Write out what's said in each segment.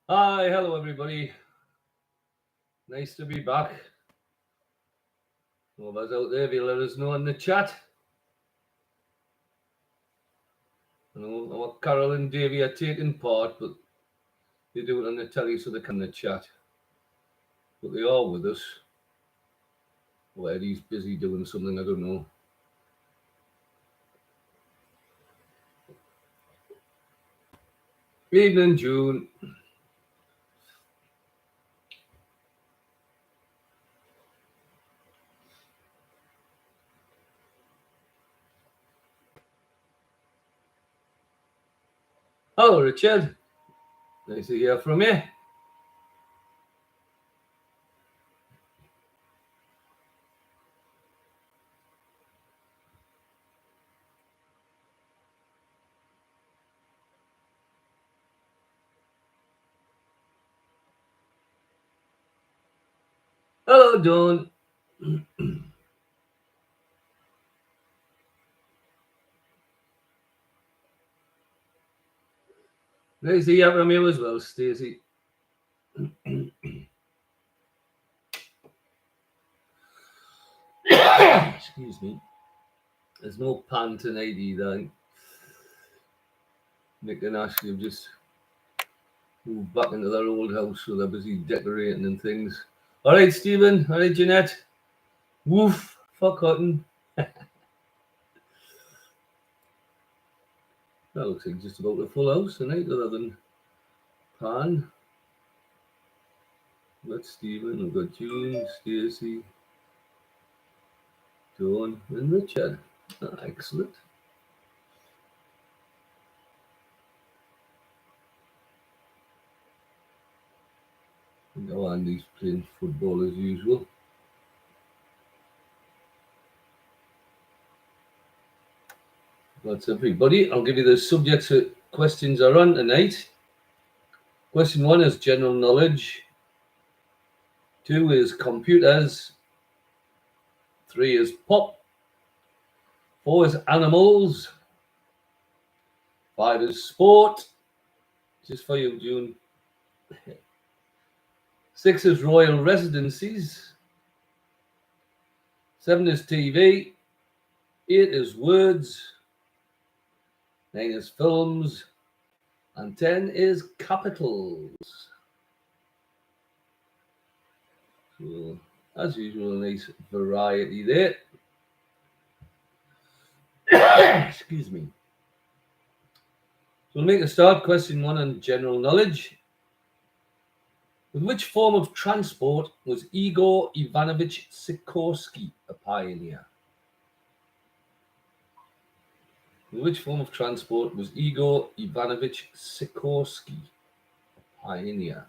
Hi, hello everybody. Nice to be back. All of us out there, if you let us know in the chat. I know our Carol and Davey are taking part, but they do it on the telly so they can in the chat. But they are with us. Well, Eddie's busy doing something, I don't know. Evening, June. Hello, Richard. Nice to hear from you. Hello, Dawn. Nice to hear from you as well, Stacey. Excuse me. There's no pan tonight either. Nick and Ashley have just moved back into their old house, so they're busy decorating and things. All right, Stephen. All right, Jeanette. Woof for cotton. That looks like just about a full house tonight, other than Pan. We've got Stephen, we've got June, Stacey, Dawn, and Richard. Excellent. Andy's playing football as usual. That's everybody. I'll give you the subjects that questions are on tonight. Question 1 is general knowledge. 2 is computers. 3 is pop. 4 is animals. 5 is sport. Just for you, June. 6 is royal residencies. 7 is TV. 8 is words. 9 is films. And 10 is capitals. So, as usual, a nice variety there. Excuse me. So we'll make a start. Question 1 on general knowledge. With which form of transport was Igor Ivanovich Sikorsky a pioneer? With which form of transport was Igor Ivanovich Sikorsky a pioneer?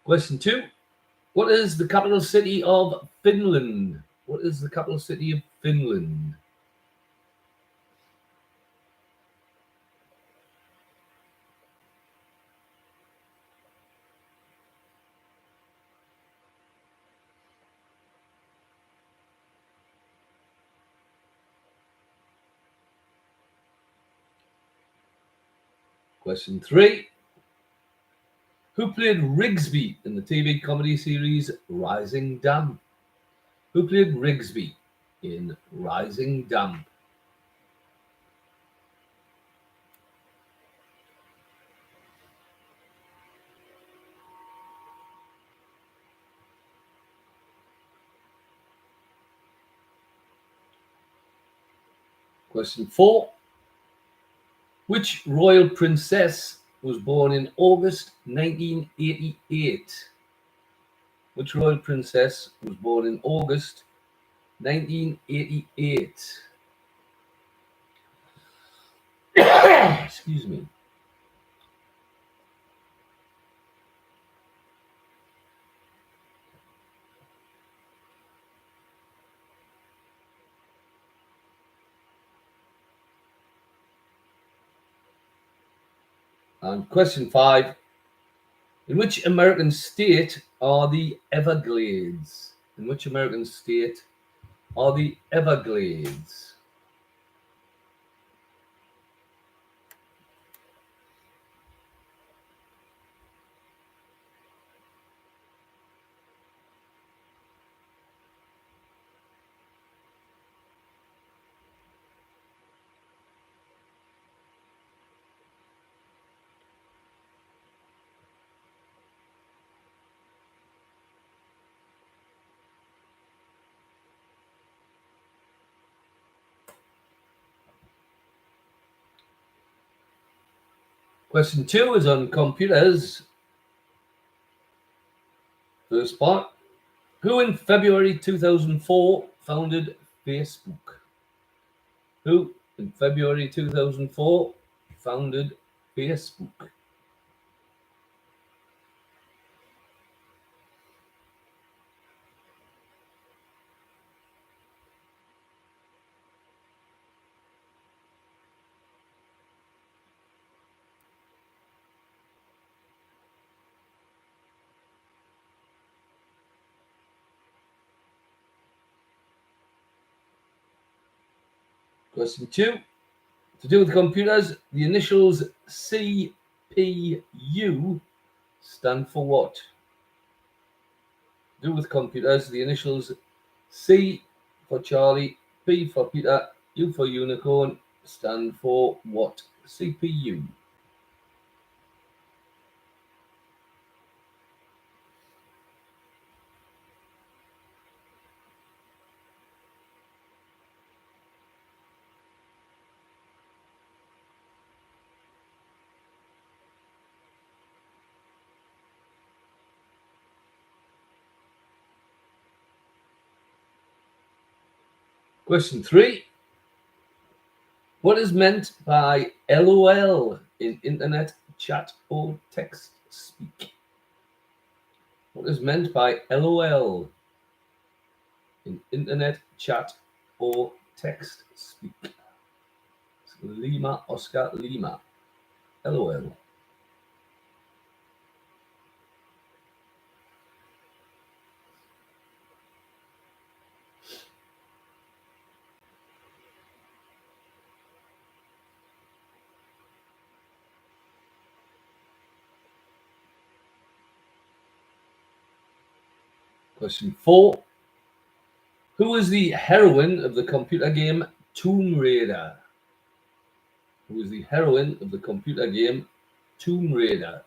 Question 2. What is the capital city of Finland? What is the capital city of Finland? Question 3. Who played Rigsby in the TV comedy series Rising Damp? Who played Rigsby in Rising Damp? Question 4. Which royal princess was born in August 1988? Which royal princess was born in August 1988? Excuse me. And question 5. In which American state are the Everglades? In which American state are the Everglades? Question 2 is on computers. First part. Who in February 2004 founded Facebook? Who in February 2004 founded Facebook? Question 2. To do with computers, the initials CPU stand for what? To do with computers, the initials C for Charlie, P for Peter, U for Unicorn stand for what? CPU. Question 3. What is meant by LOL in internet chat or text speak? What is meant by LOL in internet chat or text speak? Lima, Oscar, Lima. LOL. Question 4. Who is the heroine of the computer game Tomb Raider? Who is the heroine of the computer game Tomb Raider?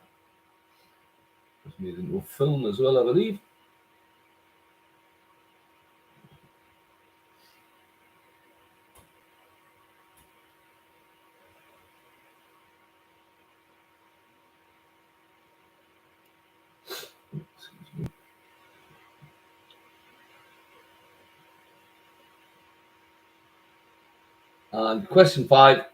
It was made into a film as well, I believe. And question 5.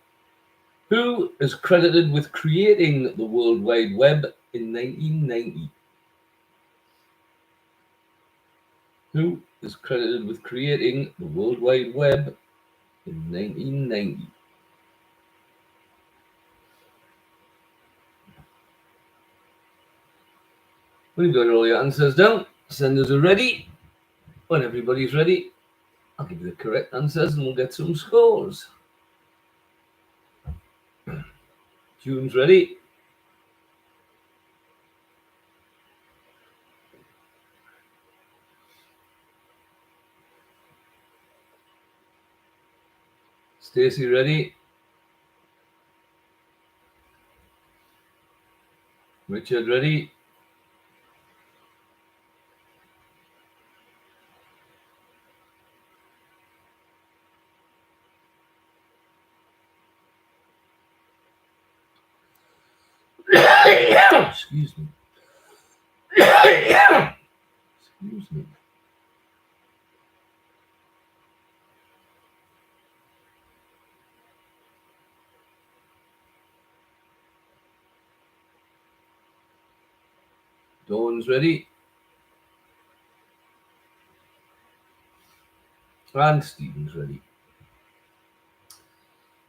Who is credited with creating the World Wide Web in 1990? Who is credited with creating the World Wide Web in 1990? We've got all your answers down. Senders are ready. When everybody's ready, I'll give you the correct answers and we'll get some scores. Tunes ready. Stacey ready. Richard ready. Excuse me. Excuse me. Dawn's ready. And Stephen's ready.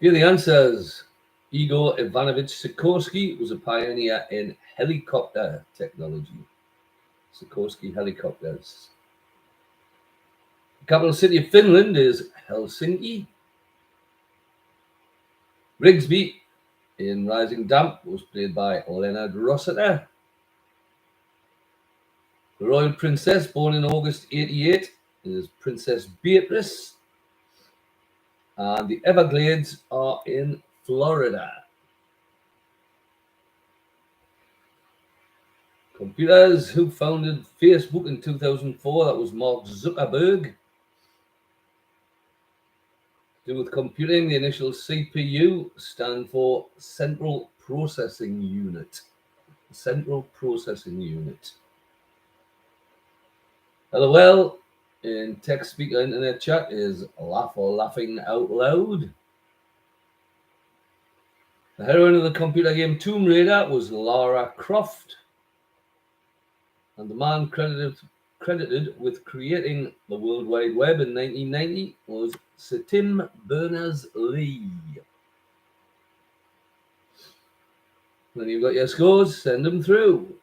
Here are the answers. Igor Ivanovich Sikorsky was a pioneer in helicopter technology. Sikorsky helicopters. The capital city of Finland is Helsinki. Rigsby in Rising Damp was played by Leonard Rossiter. The royal princess, born in August 88, is Princess Beatrice. And the Everglades are in Florida. Computers. Who founded Facebook in 2004? That was Mark Zuckerberg. To do with computing, the initial CPU stand for Central Processing Unit. Central Processing Unit. LOL in text speaker internet chat is laugh or laughing out loud. The heroine of the computer game Tomb Raider was Lara Croft. And the man credited with creating the World Wide Web in 1990 was Sir Tim Berners-Lee. When you've got your scores, send them through.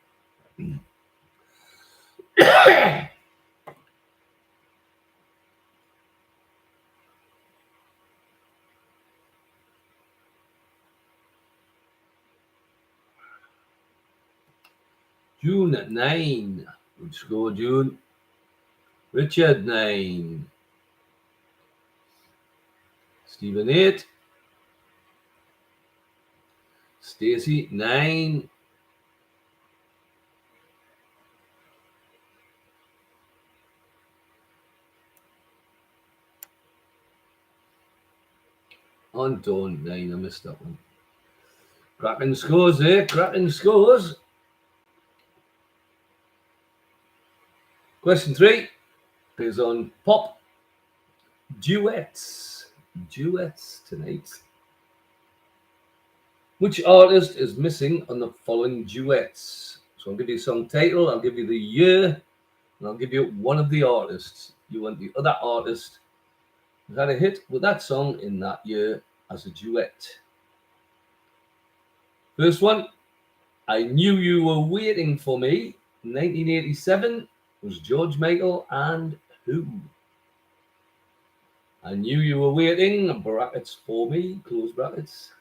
June 9. Good score, June. Richard 9. Stephen 8. Stacy 9. Anton 9. I missed that one. Cracking scores there. Cracking scores. Question 3 is on pop duets. Duets tonight. Which artist is missing on the following duets? So I'll give you some title, I'll give you the year, and I'll give you one of the artists. You want the other artist who had a hit with that song in that year as a duet. First one, I Knew You Were Waiting for Me, 1987, was George Michael and who? I Knew You Were Waiting, brackets for me, close brackets.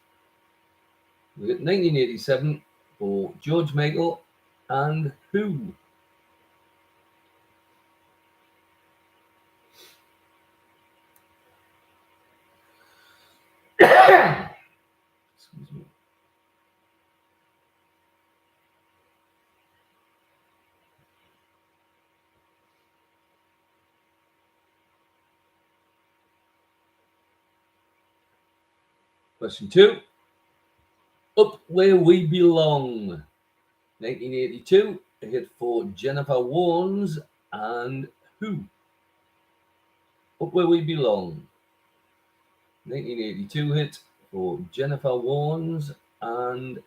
We got 1987 for George Michael and who? Excuse me. Question 2. Up Where We Belong, 1982, a hit for Jennifer Warnes and who? Up Where We Belong, 1982 hit for Jennifer Warnes and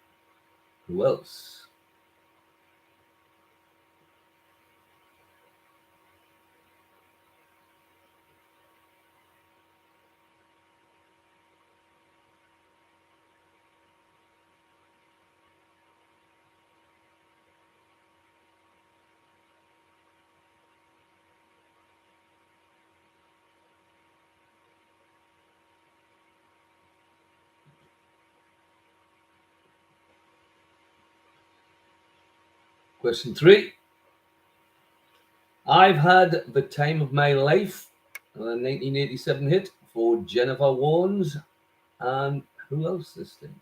who else? Question 3. I've Had the Time of My Life, a 1987 hit for Jennifer Warnes and who else this thing?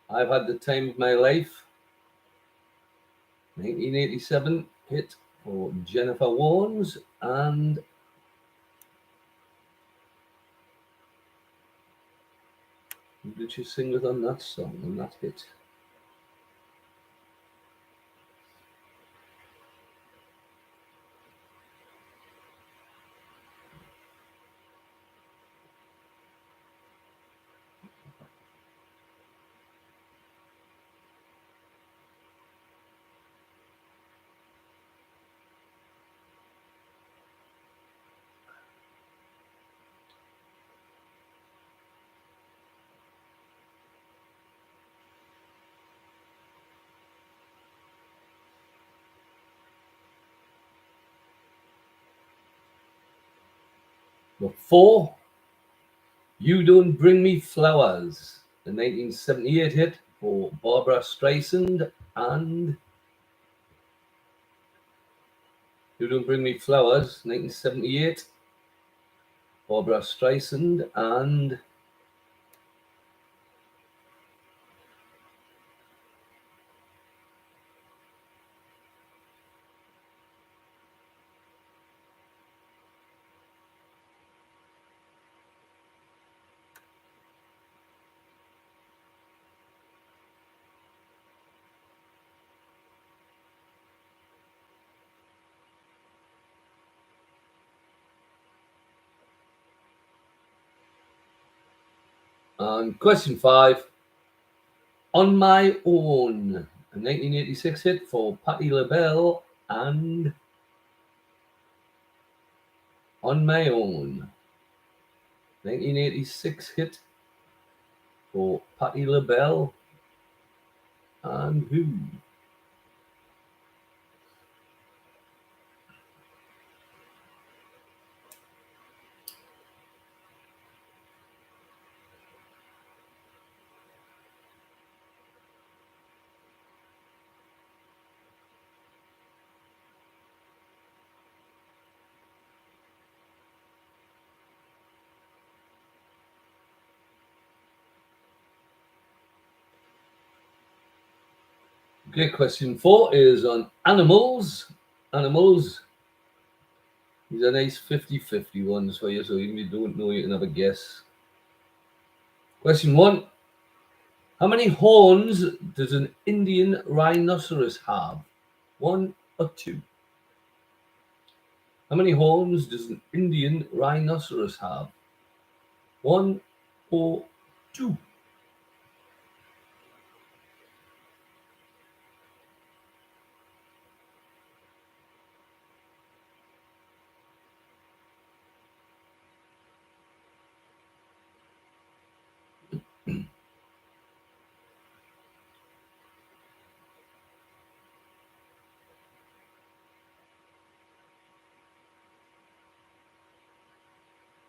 I've Had the Time of My Life, 1987 hit for Jennifer Warnes and who did she sing with on that song, on that hit? Number 4, You Don't Bring Me Flowers, the 1978 hit for Barbara Streisand, and You Don't Bring Me Flowers, 1978, Barbara Streisand, and question 5, On My Own, a 1986 hit for Patti LaBelle, and On My Own, 1986 hit for Patti LaBelle, and who? Okay, question 4 is on animals. Animals. These are nice 50-50 ones for you, so even if you don't know, you can have a guess. Question 1. How many horns does an Indian rhinoceros have? 1 or 2? How many horns does an Indian rhinoceros have? 1 or 2?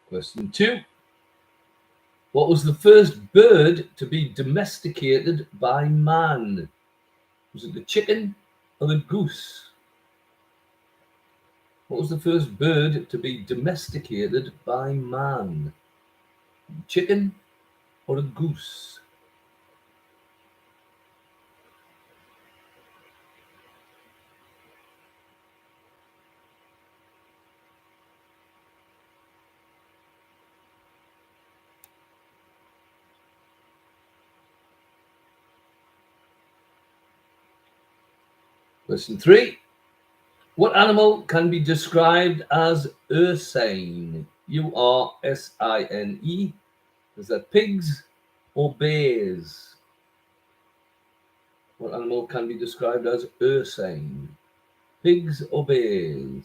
Question 2. What was the first bird to be domesticated by man? Was it the chicken or the goose? What was the first bird to be domesticated by man? Chicken or a goose? Question 3. What animal can be described as ursine? Ursine. Is that pigs or bears? What animal can be described as ursine? Pigs or bears?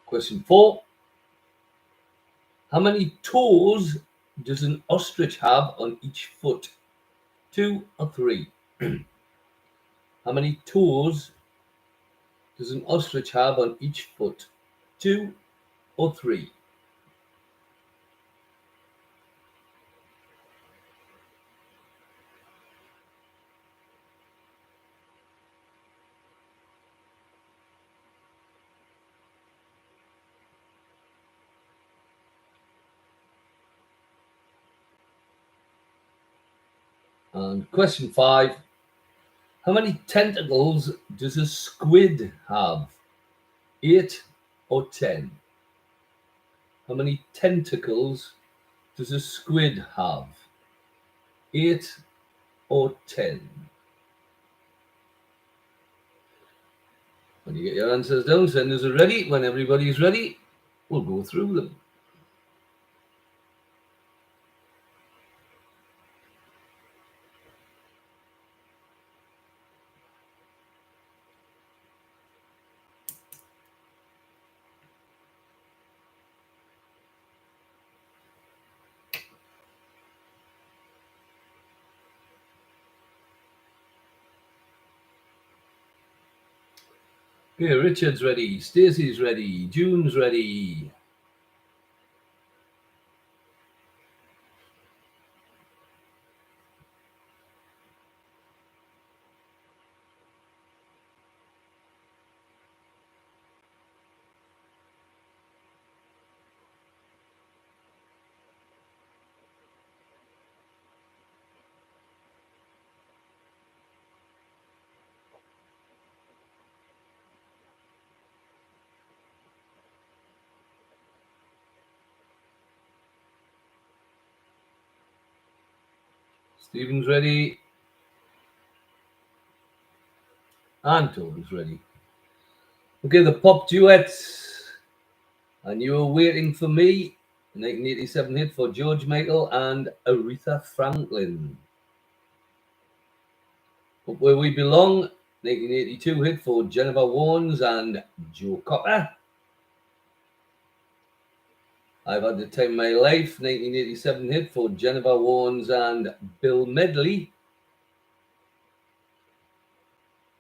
Question 4. How many toes does an ostrich have on each foot? 2 or 3? How many toes does an ostrich have on each foot? 2 or 3? And question 5. How many tentacles does a squid have? 8 or 10? How many tentacles does a squid have? 8 or 10? When you get your answers down, send us a ready. When everybody's ready, we'll go through them. Okay, Richard's ready. Stacey's ready. June's ready. Stephen's ready. And Tobin's ready. Okay, the pop duets. And You Were Waiting for Me, 1987 hit for George Michael and Aretha Franklin. Up Where We Belong, 1982 hit for Jennifer Warnes and Joe Cocker. I've Had the Time of My Life, 1987 hit for Jennifer Warnes and Bill Medley.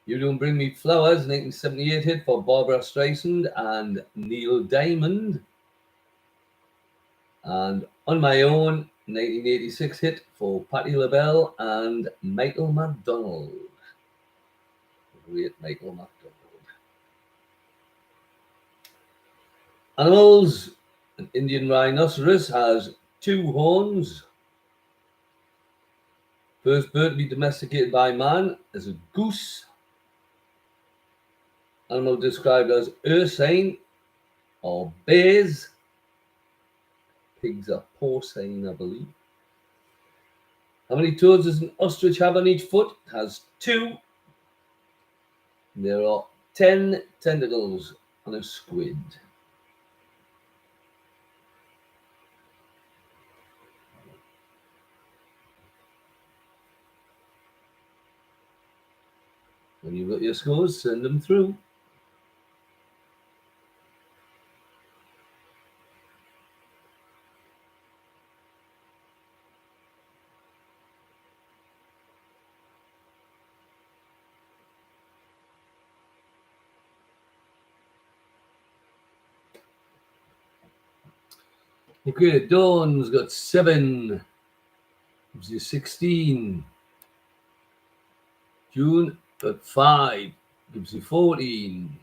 You Don't Bring Me Flowers, 1978 hit for Barbara Streisand and Neil Diamond. And On My Own, 1986 hit for Patti LaBelle and Michael McDonald. Great Michael McDonald. Animals. An Indian rhinoceros has 2 horns. First bird to be domesticated by man is a goose. Animal described as ursine or bears. Pigs are porcine, I believe. How many toes does an ostrich have on each foot? It has 2. There are 10 tentacles on a squid. When you've got your scores, send them through. Okay, Dawn's got 7. Gives you 16. June got 5. Gives you 14.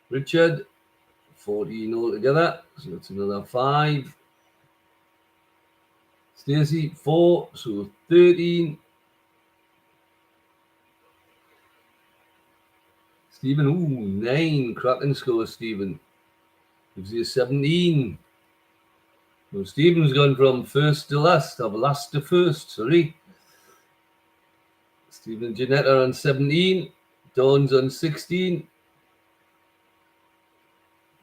Richard, 14 altogether. So that's another 5. Stacey, 4. So 13. Stephen, 9. Cracking score, Stephen. Gives you 17. So Stephen's gone from first to last, or last to first, sorry. Stephen and Jeanette are on 17. Dawn's on 16.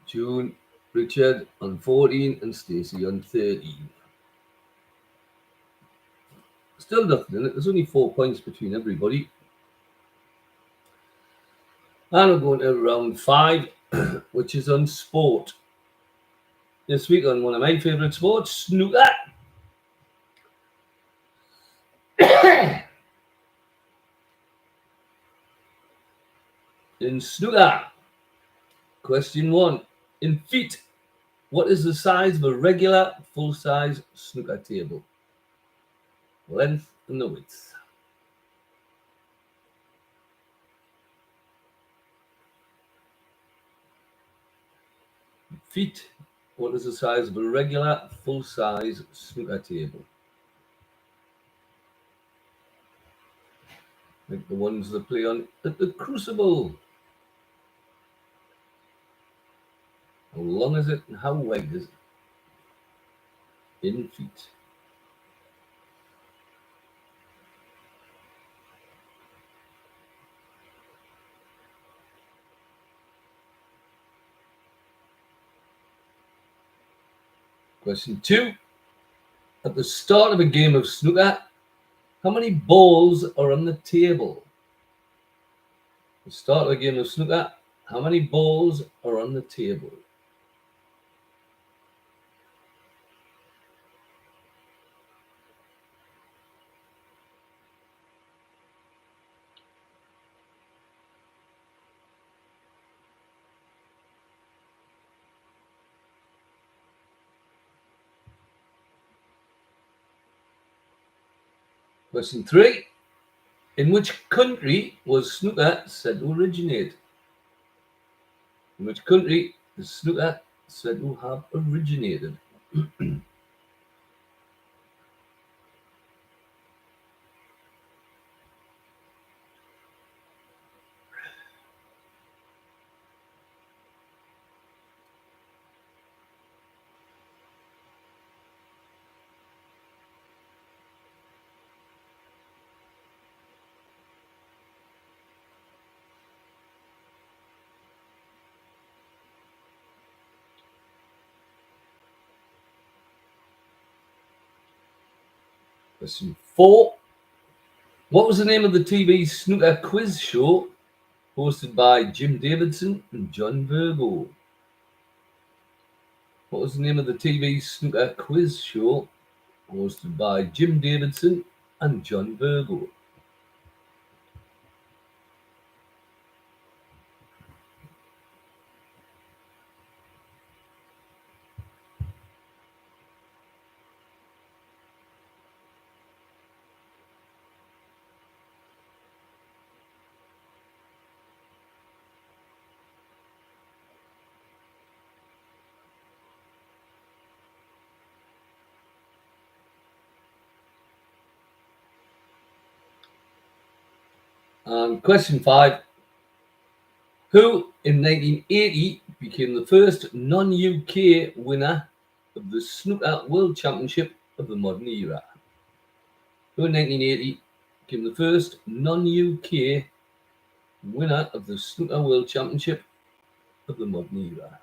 June, Richard on 14, and Stacey on 13. Still nothing in it. There's only 4 points between everybody. And we're going to round 5, which is on sport. This week on one of my favourite sports, snooker. In snooker, question 1. In feet, what is the size of a regular full-size snooker table? Length and the width. Feet, what is the size of a regular full-size snooker table? Like the ones that play on at the Crucible. How long is it and how wide is it? In feet. Question 2. At the start of a game of snooker, how many balls are on the table? At the start of a game of snooker, how many balls are on the table? Question 3. In which country was snooker said to originate? In which country is snooker said to have originated? Question 4. What was the name of the TV snooker quiz show hosted by Jim Davidson and John Virgo? What was the name of the TV snooker quiz show hosted by Jim Davidson and John Virgo? And question 5. Who in 1980 became the first non-UK winner of the Snooker World Championship of the modern era? Who in 1980 became the first non-UK winner of the Snooker World Championship of the modern era?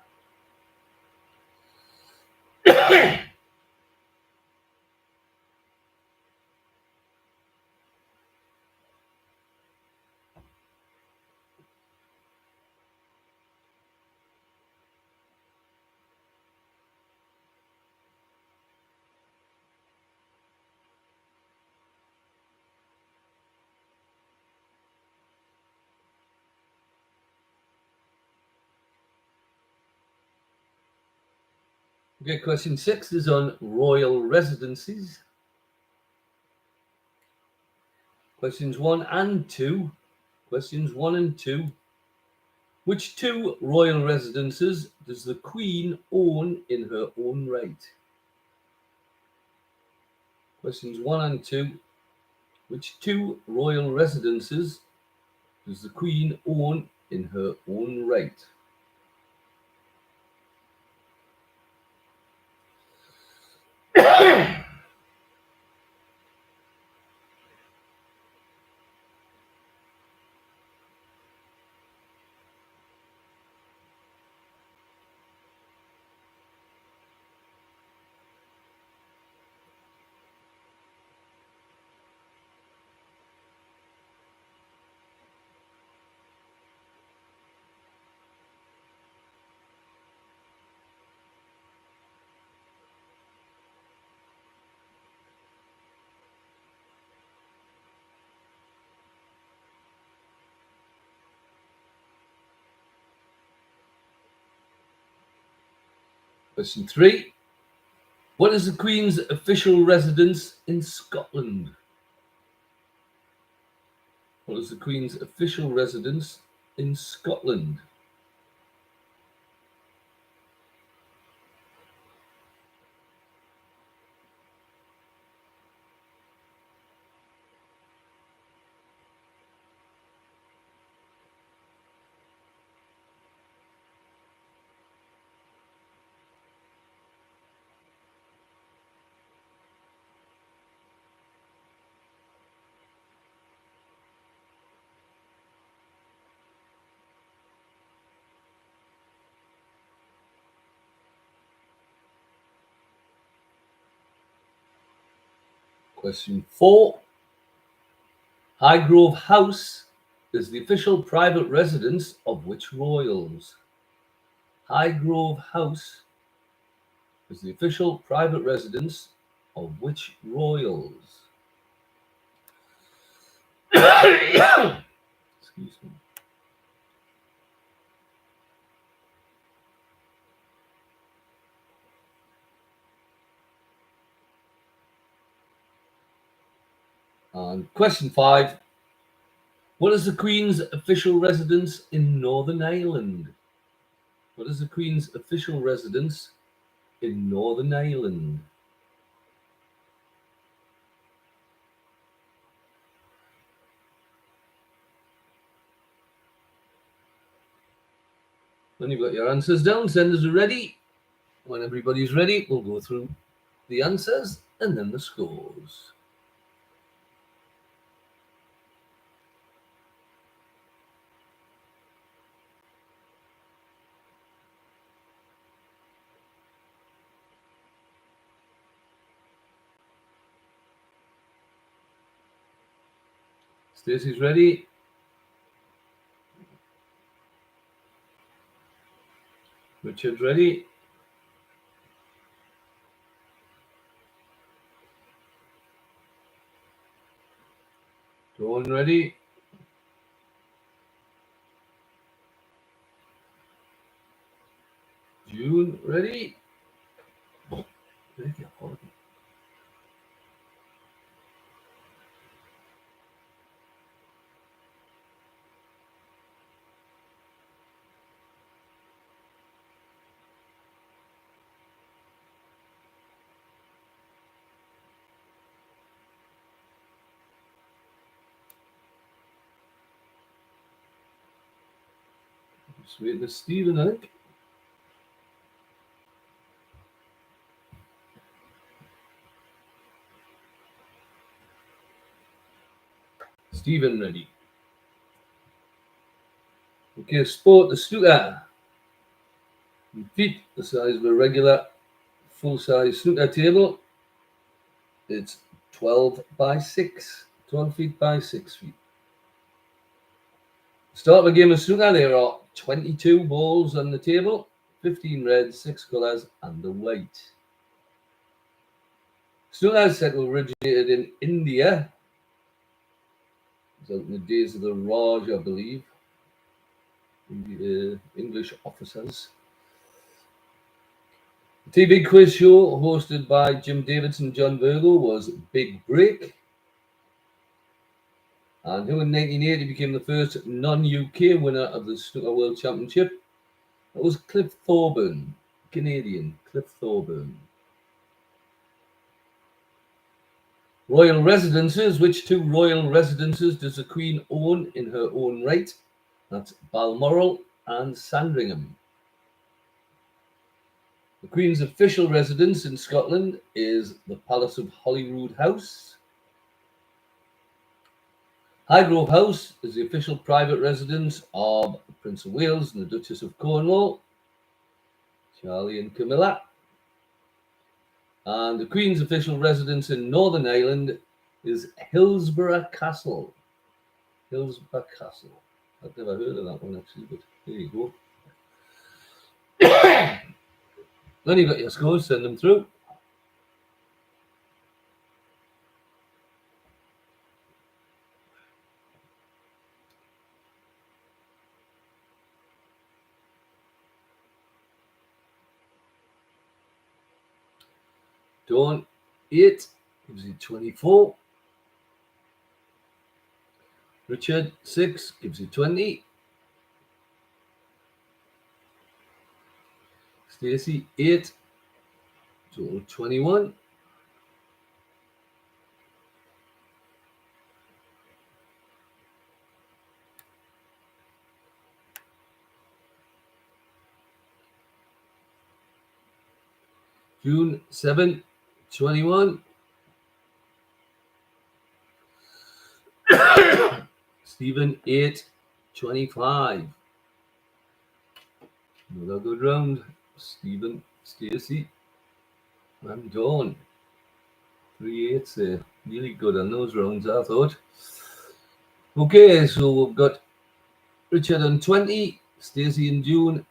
Okay, question 6 is on royal residencies. Questions 1 and 2. Questions 1 and 2. Which two royal residences does the Queen own in her own right? Questions 1 and 2. Which two royal residences does the Queen own in her own right? Question 3. What is the Queen's official residence in Scotland? What is the Queen's official residence in Scotland? Question 4. Highgrove House is the official private residence of which royals? Highgrove House is the official private residence of which royals? Excuse me. And question 5. What is the Queen's official residence in Northern Ireland? What is the Queen's official residence in Northern Ireland? When you've got your answers down, senders are ready. When everybody's ready, we'll go through the answers and then the scores. Stacey's ready. Richard's ready. Dawn ready. June ready. Just waiting for Stephen, I think. Stephen ready. Okay, sport, the snooker. Feet the size of a regular full-size snooker table. It's 12 by 6. 12 feet by 6 feet. Start of a game of snooker, there are 22 balls on the table, 15 red, 6 colours, and a white. Snooker is said to have originated in India. It was out in the days of the Raj, I believe. English officers. The TV quiz show hosted by Jim Davidson and John Virgo was Big Break. And who in 1980 became the first non-UK winner of the Snooker World Championship? That was Cliff Thorburn, Canadian Cliff Thorburn. Royal residences. Which 2 royal residences does the Queen own in her own right? That's Balmoral and Sandringham. The Queen's official residence in Scotland is the Palace of Holyrood House. Highgrove House is the official private residence of the Prince of Wales and the Duchess of Cornwall, Charlie and Camilla. And the Queen's official residence in Northern Ireland is Hillsborough Castle. Hillsborough Castle. I've never heard of that one actually, but there you go. Then you got your scores, send them through. Dawn 8 gives you 24. Richard 6 gives you 20. Stacey 8, total 21. June 7, 21. Stephen 8, 25. Another good round. Stephen, Stacey, and Dawn. 3 8s there. Really good on those rounds, I thought. Okay, so we've got Richard on 20, Stacey and June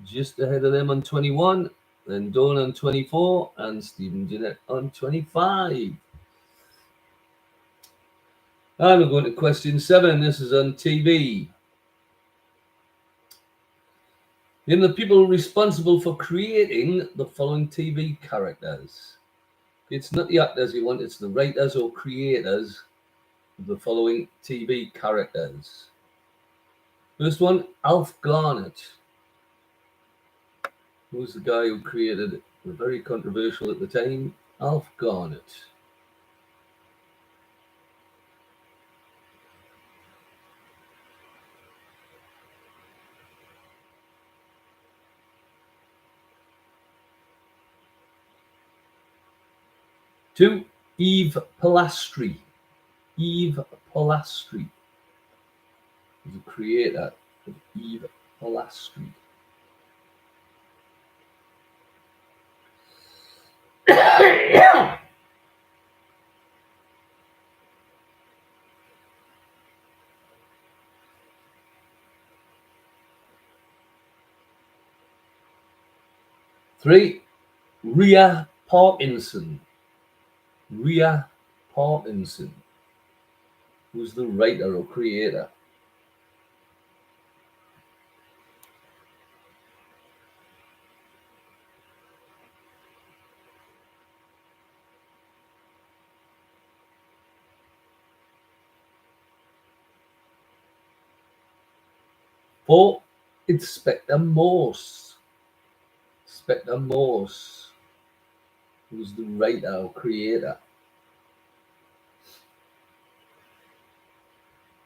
just ahead of them on 21, then Dawn on 24, and Stephen Jeanette on 25. And we're going to question 7. This is on TV. Name the people responsible for creating the following TV characters. It's not the actors you want, it's the writers or creators of the following TV characters? First one, Alf Garnett. Who was the guy who created the very controversial at the time Alf Garnett? Two, Eve Polastri. Eve Polastri was the creator of Eve Polastri. Three, Rhea Parkinson. Rhea Parkinson was the writer or creator. Four, Inspector Morse. Inspector Morse was the writer or creator.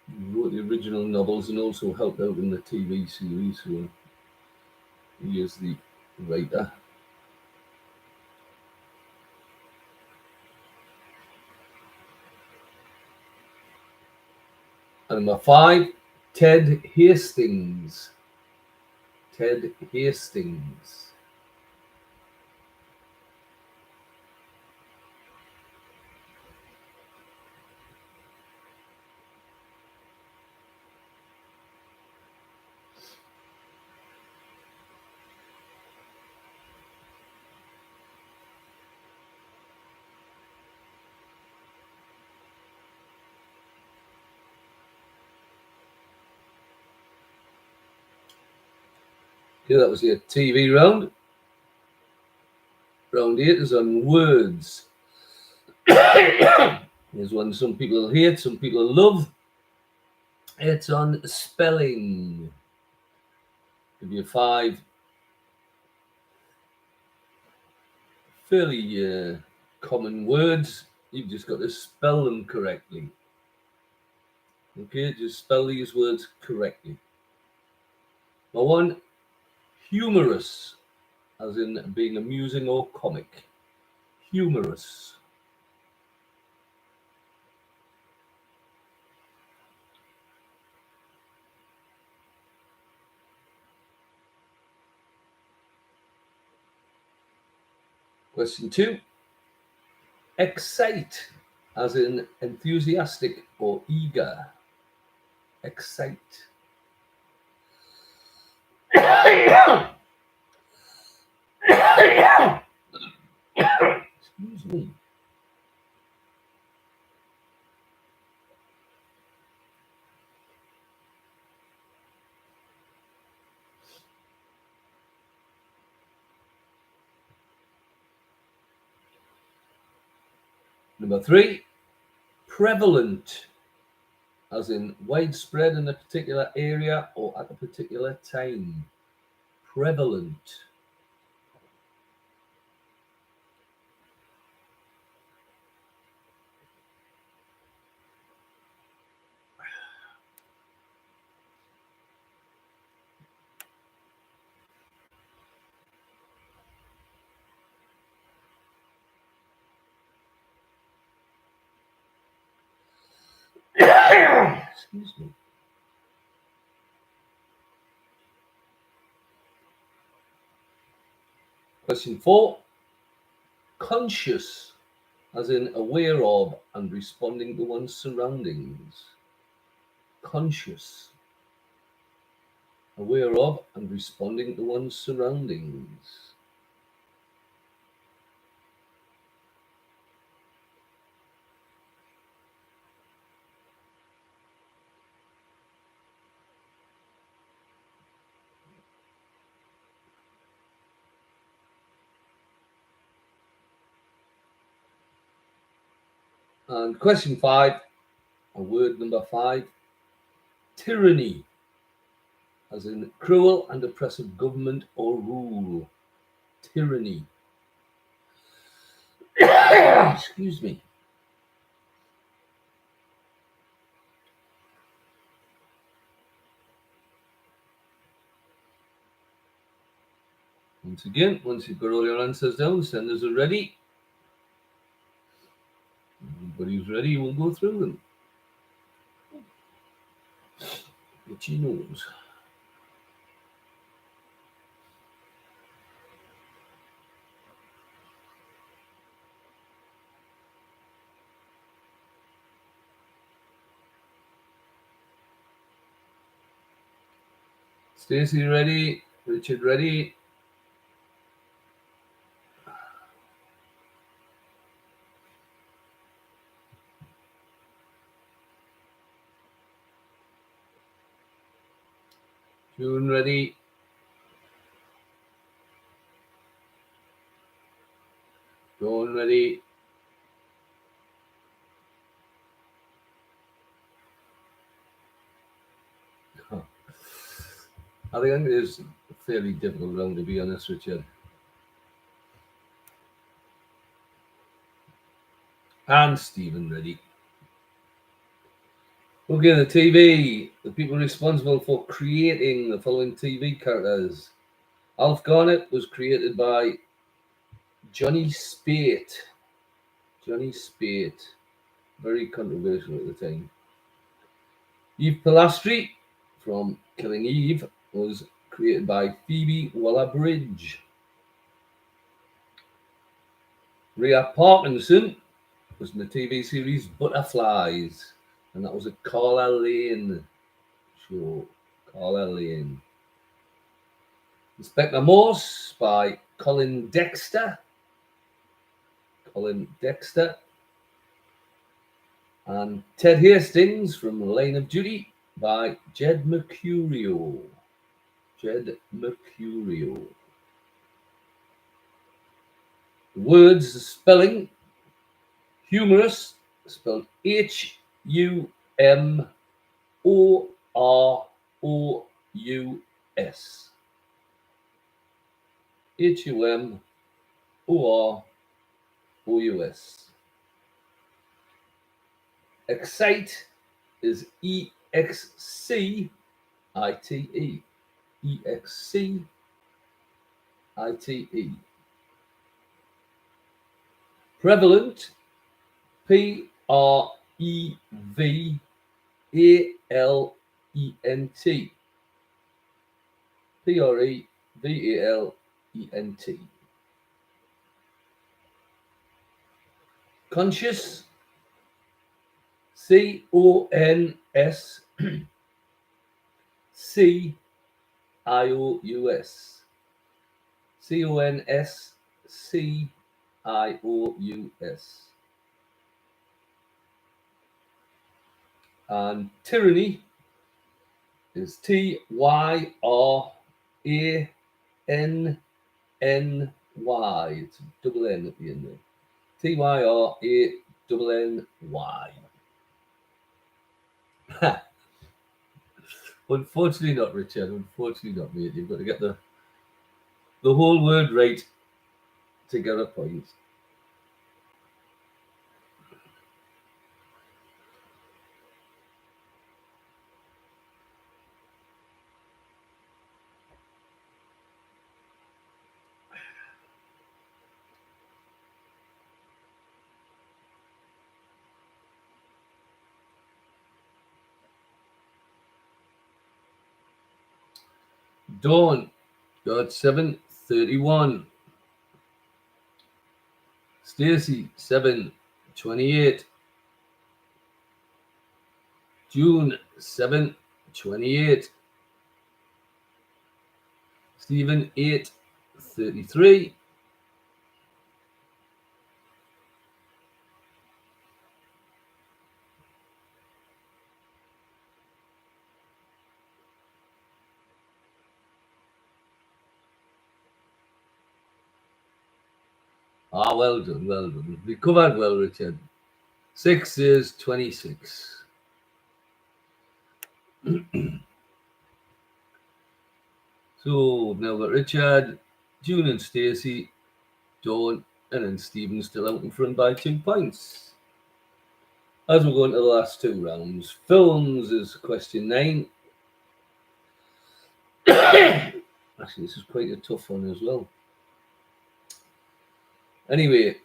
He wrote the original novels and also helped out in the TV series, so he is the writer. And number five, Ted Hastings. Ted Hastings. Okay, that was your TV round. Round 8 is on words. Here's one some people hate, some people love. It's on spelling. Give you 5 fairly common words. You've just got to spell them correctly. Okay, just spell these words correctly. Number 1, humorous, as in being amusing or comic. Humorous. Question 2, excite, as in enthusiastic or eager. Excite. Excuse me. Number 3, prevalent, as in widespread in a particular area or at a particular time. Prevalent. Excuse me. Question 4, conscious, as in aware of and responding to one's surroundings. Conscious. Aware of and responding to one's surroundings. And question 5, And word number 5, tyranny, as in cruel and oppressive government or rule. Tyranny. Excuse me. Once again, once you've got all your answers down, senders are ready. Everybody's ready, we'll go through them. Itchy nose. Stacey ready? Richard ready? June ready? Dawn ready? I think it is a fairly difficult round, to be honest, Richard. And Stephen ready. Okay, the TV. The people responsible for creating the following TV characters. Alf Garnett was created by Johnny Speight. Johnny Speight. Very controversial at the time. Eve Pilastri from Killing Eve was created by Phoebe Waller-Bridge. Rhea Parkinson was in the TV series Butterflies, and that was a Carla Lane show. Carla Lane. Inspector Morse by Colin Dexter. Colin Dexter. And Ted Hastings from Line of Duty by Jed Mercurio. Jed Mercurio. The words, the spelling, humorous, spelled Humorous. Humorous. Excite is EXCITE. EXCITE. Prevalent, PREVALENT. PREVALENT. Conscious, CONS CIOUS. CONSCIOUS. And tyranny is TYRANNY. It's a double N at the end there. TYRANNY. Unfortunately not, Richard. Unfortunately not, mate. You've got to get the whole word right to get a point. Dawn got 7:31. Stacey 7:28. June 7:28. Stephen 8:33. Well done, well done. Recovered well, Richard. 6 is 26. So we've now got Richard, June and Stacey, Dawn, and then Stephen still out in front by 2 points. As we're going to the last 2 rounds, films is question 9. Actually, this is quite a tough one as well. Anyway,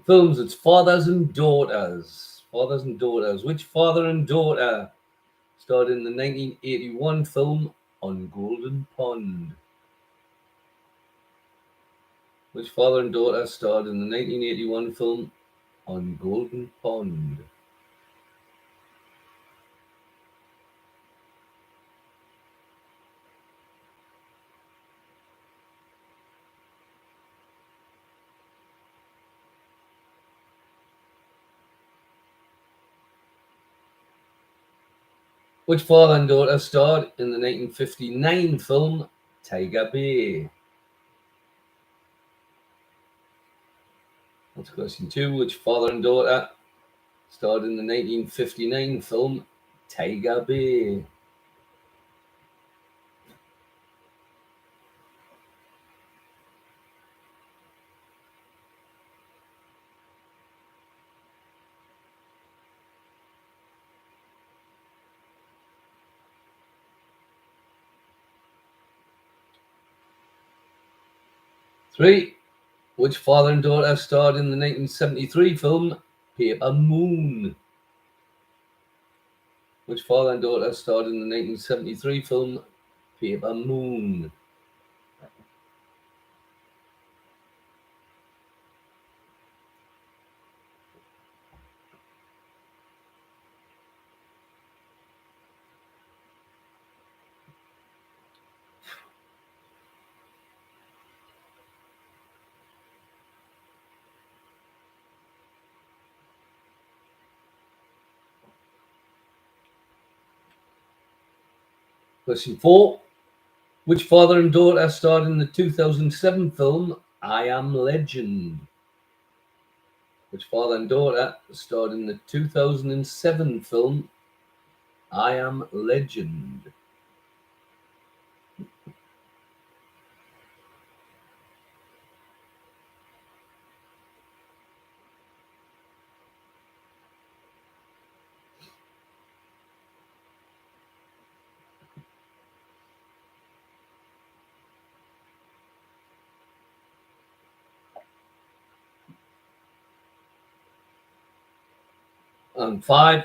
films, it's fathers and daughters. Fathers and daughters. Which father and daughter starred in the 1981 film On Golden Pond? Which father and daughter starred in the 1981 film On Golden Pond? Which father and daughter starred in the 1959 film Tiger Bay? That's question 2. Which father and daughter starred in the 1959 film Tiger Bay? Three. Which father and daughter starred in the 1973 film Paper Moon? Which father and daughter starred in the 1973 film Paper Moon? Question 4. Which father and daughter starred in the 2007 film I Am Legend? Which father and daughter starred in the 2007 film I Am Legend? And 5.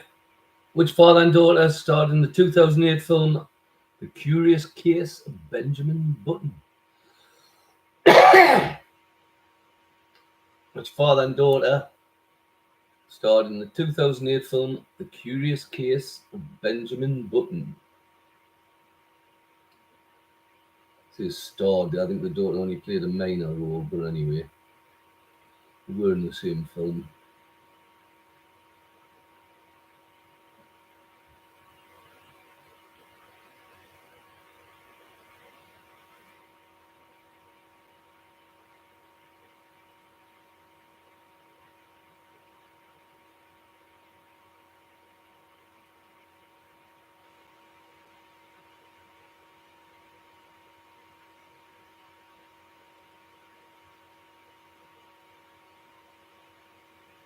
Which father and daughter starred in the 2008 film The Curious Case of Benjamin Button? Which father and daughter starred in the 2008 film The Curious Case of Benjamin Button? It says starred. I think the daughter only played a minor role, but anyway, they were in the same film.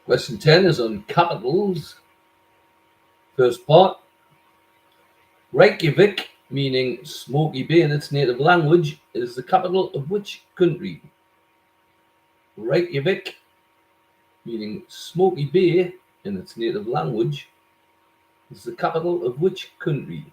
Question 10 is on capitals. First part. Reykjavik, meaning Smoky Bay in its native language, is the capital of which country? Reykjavik, meaning Smoky Bay in its native language, is the capital of which country?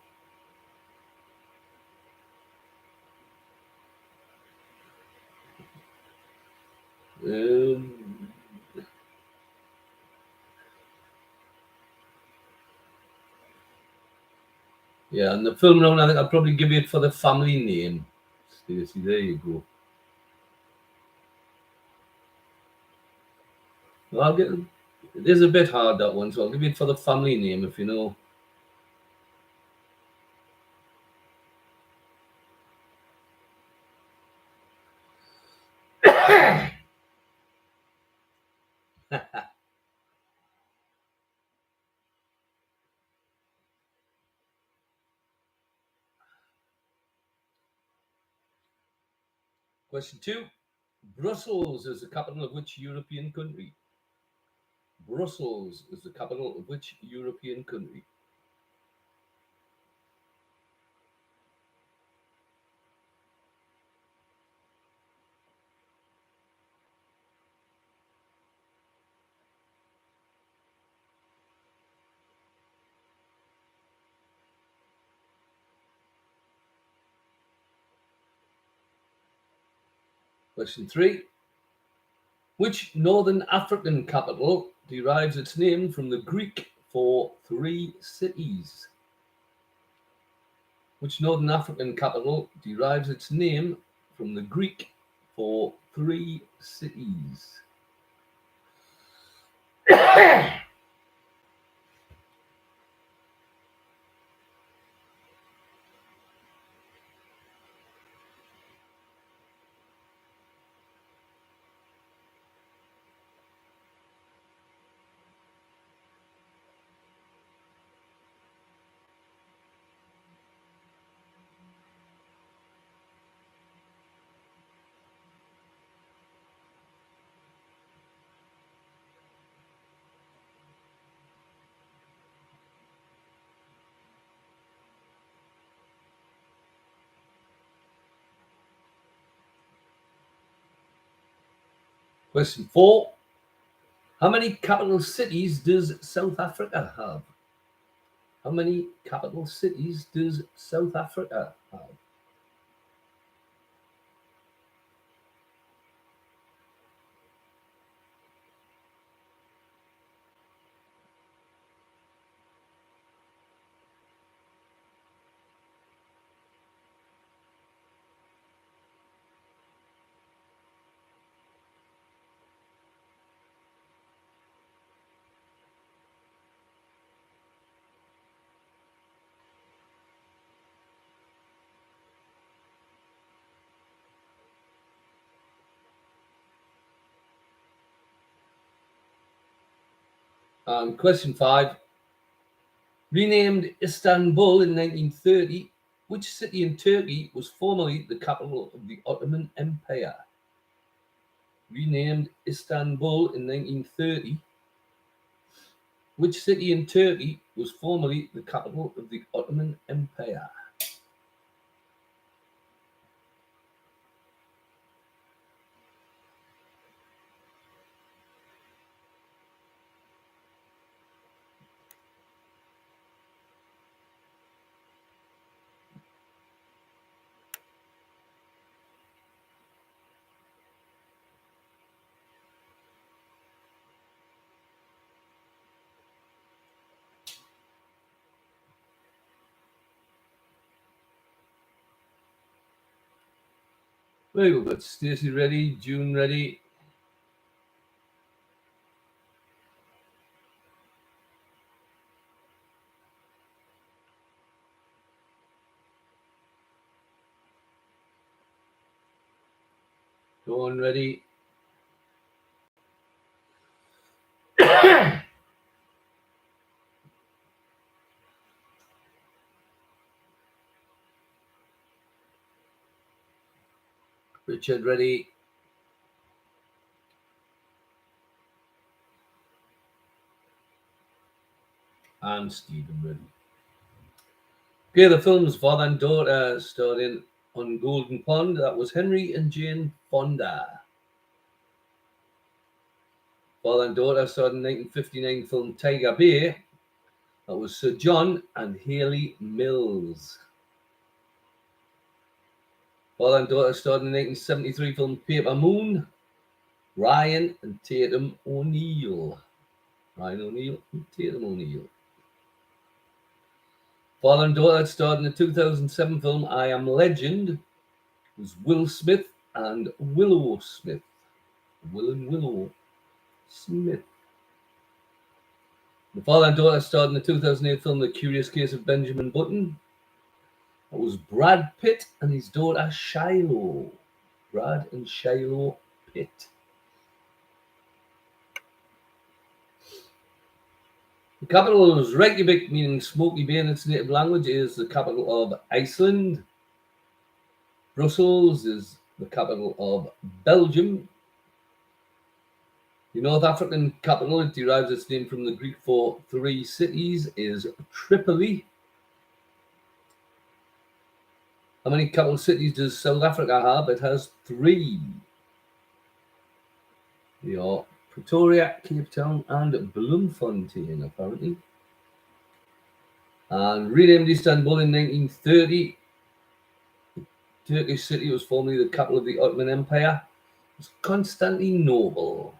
Yeah, and the film round, I think I'll probably give it for the family name. Stacey, there you go. Well, it is a bit hard, that one, so I'll give it for the family name if you know. Question 2. Brussels is the capital of which European country? Brussels is the capital of which European country? Question 3. Which Northern African capital derives its name from the Greek for 3 cities? Which Northern African capital derives its name from the Greek for 3 cities? Question 4. How many capital cities does South Africa have? How many capital cities does South Africa have? And question 5. Renamed Istanbul in 1930, which city in Turkey was formerly the capital of the Ottoman Empire? Renamed Istanbul in 1930, which city in Turkey was formerly the capital of the Ottoman Empire? Very good. Stacey ready? June ready? Dawn ready? Richard ready? And Stephen ready. Okay, the film's Father and Daughter starring on Golden Pond. That was Henry and Jane Fonda. Father and Daughter starred in 1959 film Tiger Bay. That was Sir John and Hayley Mills. Father and Daughter starred in the 1973 film Paper Moon. Ryan and Tatum O'Neal. Ryan O'Neal and Tatum O'Neal. Father and Daughter starred in the 2007 film I Am Legend. It was Will Smith and Willow Smith. Will and Willow Smith. The father and daughter starred in the 2008 film The Curious Case of Benjamin Button. That was Brad Pitt and his daughter Shiloh. Brad and Shiloh Pitt. The capital is Reykjavik, meaning Smoky Bay in its native language, is the capital of Iceland. Brussels is the capital of Belgium. The North African capital, it derives its name from the Greek for three cities, is Tripoli. How many capital cities does South Africa have? It has 3. They are Pretoria, Cape Town, and Bloemfontein, apparently. And renamed Istanbul in 1930. The Turkish city was formerly the capital of the Ottoman Empire. It was Constantinople.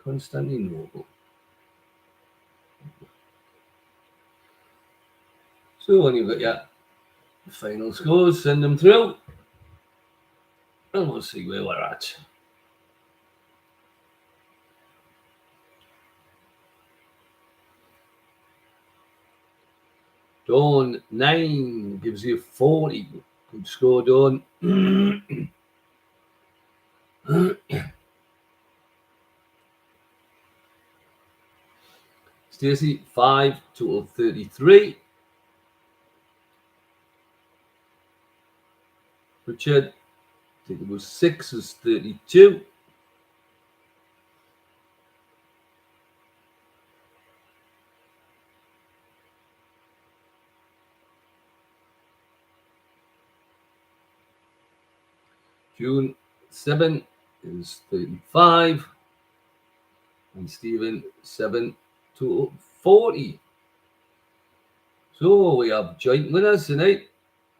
Constantinople. So when you've got your final scores, send them through. And we'll see where we're at. Dawn 9 gives you 40. Good score, Dawn. Stacey 5, total 33. Richard, I think it was 6, is 32. June 7 is 35. And Stephen 7, total 40. So we have joint winners tonight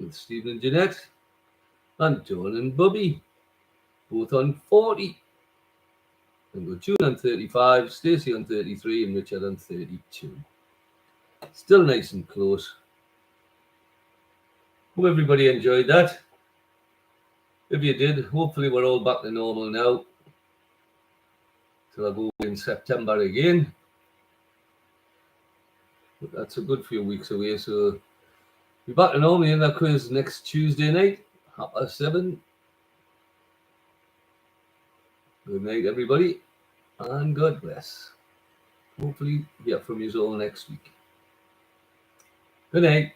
with Stephen and Jeanette, and Dawn and Bubby, both on 40. And we've got June on 35, Stacey on 33, and Richard on 32. Still nice and close. Hope everybody enjoyed that. If you did, hopefully we're all back to normal now. Till I go in September again. But that's a good few weeks away, so be back to normal in that quiz next Tuesday night, 7:30. Good night, everybody, and God bless. Hopefully hear from you all next week. Good night.